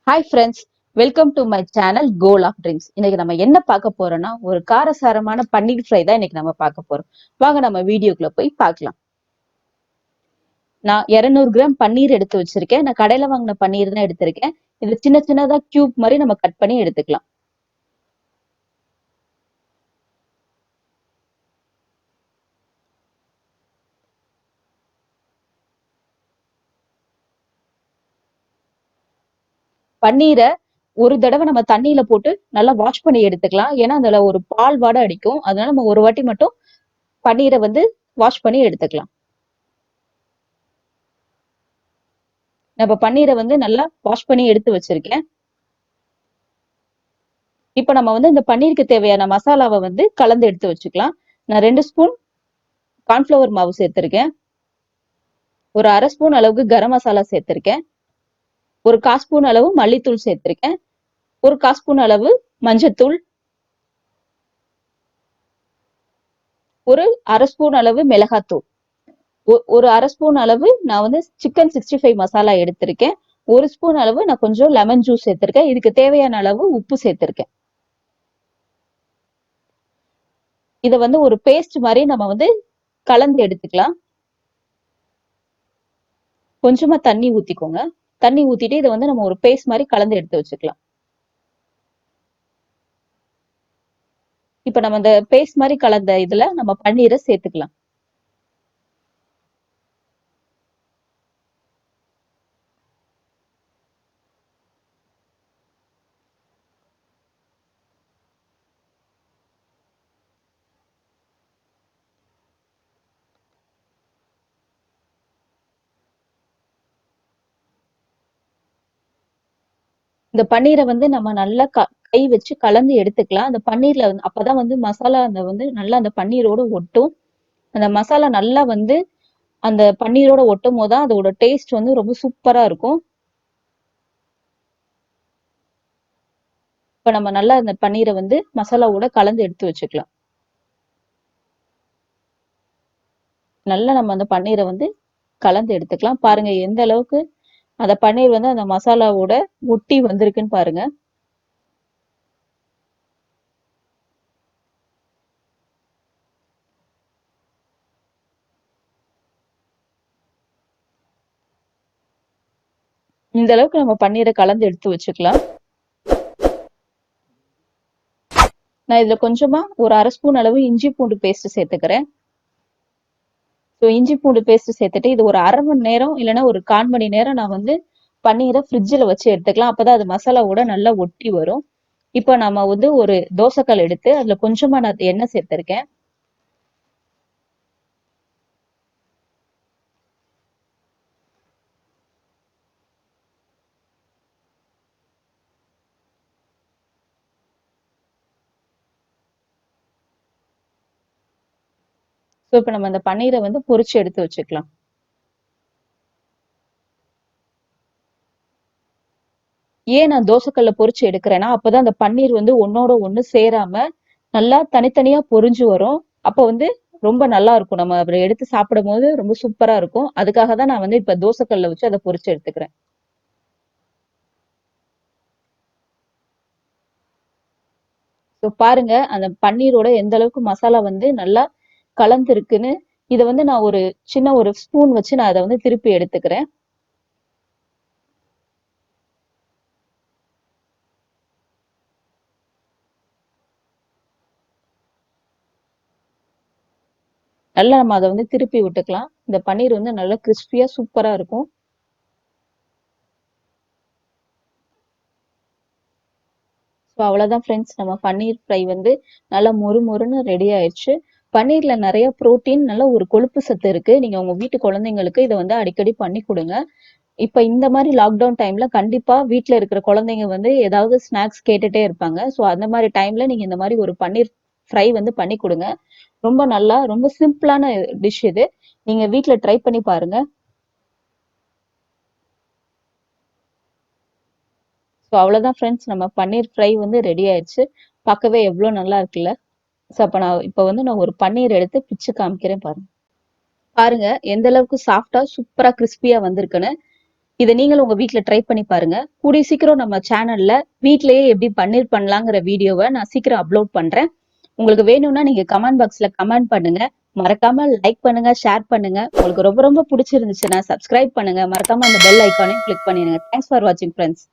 Hi friends, welcome to my channel Goal of Dreams. இன்னைக்கு நம்ம என்ன பார்க்க போறோம்னா ஒரு காரசாரமான பன்னீர் ஃப்ரை தான் இன்னைக்கு நம்ம பார்க்க போறோம். வாங்க நம்ம வீடியோக்குள்ள போய் பார்க்கலாம். நான் 200 கிராம் பன்னீர் எடுத்து வச்சிருக்கேன். நான் கடையில வாங்கின பன்னீர் தான் எடுத்திருக்கேன். இது சின்ன சின்னதா கியூப் மாதிரி நம்ம கட் பண்ணி எடுத்துக்கலாம். பன்னீரை ஒரு தடவை நம்ம தண்ணியில போட்டு நல்லா வாஷ் பண்ணி எடுத்துக்கலாம். ஏன்னா அதுல ஒரு பால் வாடை அடிக்கும். அதனால நம்ம ஒரு வாட்டி மட்டும் பன்னீரை வாஷ் பண்ணி எடுத்துக்கலாம். நம்ம பன்னீரை நல்லா வாஷ் பண்ணி எடுத்து வச்சிருக்கேன். இப்ப நம்ம இந்த பன்னீருக்கு தேவையான மசாலாவை கலந்து எடுத்து வச்சுக்கலாம். நான் 2 ஸ்பூன் கார்ன்ஃபிளவர் மாவு சேர்த்திருக்கேன். ஒரு அரை ஸ்பூன் அளவுக்கு கரம் மசாலா சேர்த்திருக்கேன். ஒரு 1/4 ஸ்பூன் அளவு மல்லித்தூள் சேர்த்திருக்கேன். ஒரு 1/4 ஸ்பூன் அளவு மஞ்சத்தூள், ஒரு அரை ஸ்பூன் அளவு மிளகாத்தூள், ஒரு அரை ஸ்பூன் அளவு நான் சிக்கன் 65 மசாலா எடுத்திருக்கேன். ஒரு ஸ்பூன் அளவு நான் கொஞ்சம் லெமன் ஜூஸ் சேர்த்திருக்கேன். இதுக்கு தேவையான அளவு உப்பு சேர்த்திருக்கேன். இதை ஒரு பேஸ்ட் மாதிரி நம்ம கலந்து எடுத்துக்கலாம். கொஞ்சமா தண்ணி ஊத்திக்கோங்க. தண்ணி ஊத்திட்டு இதை நம்ம ஒரு பேஸ்ட் மாதிரி கலந்து எடுத்து வச்சுக்கலாம். இப்ப நம்ம இந்த பேஸ்ட் மாதிரி கலந்த இதுல நம்ம பன்னீரை சேர்த்துக்கலாம். இந்த பன்னீரை நம்ம நல்லா கை வச்சு கலந்து எடுத்துக்கலாம். அந்த பன்னீர்ல அப்பதான் மசாலா அந்த நல்லா அந்த பன்னீரோட ஒட்டும். அந்த மசாலா நல்லா அந்த பன்னீரோட ஒட்டும் போதுதான் அதோட டேஸ்ட் ரொம்ப சூப்பரா இருக்கும். இப்ப நம்ம நல்லா அந்த பன்னீரை மசாலாவோட கலந்து எடுத்து வச்சுக்கலாம். நல்லா நம்ம அந்த பன்னீரை கலந்து எடுத்துக்கலாம். பாருங்க எந்த அளவுக்கு அந்த பன்னீர் அந்த மசாலாவோட ஒட்டி வந்திருக்குன்னு பாருங்க. இந்த அளவுக்கு நம்ம பன்னீரை கலந்து எடுத்து வச்சுக்கலாம். நான் இதுல கொஞ்சமா ஒரு அரை ஸ்பூன் அளவு இஞ்சி பூண்டு பேஸ்ட் சேர்த்துக்கிறேன். இஞ்சி பூண்டு பேஸ்ட் சேர்த்துட்டு இது ஒரு அரை மணி நேரம் இல்லைன்னா ஒரு 1/4 மணி நேரம் நான் பன்னீரை ஃப்ரிட்ஜில் வச்சு எடுத்துக்கலாம். அப்பதான் அது மசாலாவோட நல்லா ஒட்டி வரும். இப்ப நம்ம ஒரு தோசைக்கல் எடுத்து அதுல கொஞ்சமா நான் எண்ணெய் சேர்த்திருக்கேன். இப்ப நம்ம அந்த பன்னீரை பொரிச்சு எடுத்து வச்சுக்கலாம். ஏன் நான் தோசைக்கல்ல பொரிச்சு எடுக்கிறேன்னா அப்பதான் அந்த பன்னீர் ஒன்னோட ஒண்ணு சேராம நல்லா தனித்தனியா பொரிஞ்சு வரும். அப்ப ரொம்ப நல்லா இருக்கும். நம்ம அப்படி எடுத்து சாப்பிடும் போது ரொம்ப சூப்பரா இருக்கும். அதுக்காக தான் நான் இப்ப தோசைக்கல்ல வச்சு அதை பொரிச்சு எடுத்துக்கிறேன். பாருங்க அந்த பன்னீரோட எந்த அளவுக்கு மசாலா நல்லா கலந்து இருக்குன்னு. இதை நான் ஒரு சின்ன ஒரு ஸ்பூன் வச்சு நான் அதை திருப்பி எடுத்துக்கிறேன். நல்லா நம்ம அதை திருப்பி விட்டுக்கலாம். இந்த பன்னீர் நல்லா கிறிஸ்பியா சூப்பரா இருக்கும். அவ்வளவுதான் ஃப்ரெண்ட்ஸ், நம்ம பன்னீர் ஃப்ரை நல்லா மொறு மொறுன்னு ரெடி ஆயிடுச்சு. பன்னீர்ல நிறைய புரோட்டீன், நல்ல ஒரு கொழுப்பு சத்து இருக்கு. நீங்க உங்க வீட்டு குழந்தைங்களுக்கு இதை அடிக்கடி பண்ணி கொடுங்க. இப்ப இந்த மாதிரி லாக்டவுன் டைம்ல கண்டிப்பா வீட்டுல இருக்கிற குழந்தைங்க ஏதாவது ஸ்நாக்ஸ் கேட்டுட்டே இருப்பாங்க. சோ அந்த மாதிரி டைம்ல நீங்க இந்த மாதிரி ஒரு பன்னீர் ஃப்ரை பண்ணி கொடுங்க. ரொம்ப நல்லா, ரொம்ப சிம்பிளான டிஷ் இது. நீங்க வீட்டுல ட்ரை பண்ணி பாருங்க. ஸோ அவ்வளவுதான் ஃப்ரெண்ட்ஸ், நம்ம பன்னீர் ஃப்ரை ரெடி ஆயிடுச்சு. பார்க்கவே எவ்வளவு நல்லா இருக்குல்ல. ஸோ அப்ப நான் இப்ப நான் ஒரு பன்னீர் எடுத்து பிச்சு காமிக்கிறேன் பாருங்க. பாருங்க எந்த அளவுக்கு சாஃப்டா சூப்பரா கிறிஸ்பியா வந்திருக்குன்னு. இதை நீங்களும் உங்க வீட்ல ட்ரை பண்ணி பாருங்க. கூடிய சீக்கிரம் நம்ம சேனல்ல வீட்லயே எப்படி பன்னீர் பண்ணலாங்கிற வீடியோவை நான் சீக்கிரம் அப்லோட் பண்றேன். உங்களுக்கு வேணும்னா நீங்க கமெண்ட் பாக்ஸ்ல கமெண்ட் பண்ணுங்க. மறக்காம லைக் பண்ணுங்க, ஷேர் பண்ணுங்க. உங்களுக்கு ரொம்ப ரொம்ப பிடிச்சிருந்துச்சுன்னா சப்ஸ்கிரைப் பண்ணுங்க. மறக்காம அந்த பெல் ஐக்கானையும் கிளிக் பண்ணிடுங்க. தேங்க்ஸ் ஃபார் வாட்சிங் ஃப்ரெண்ட்ஸ்.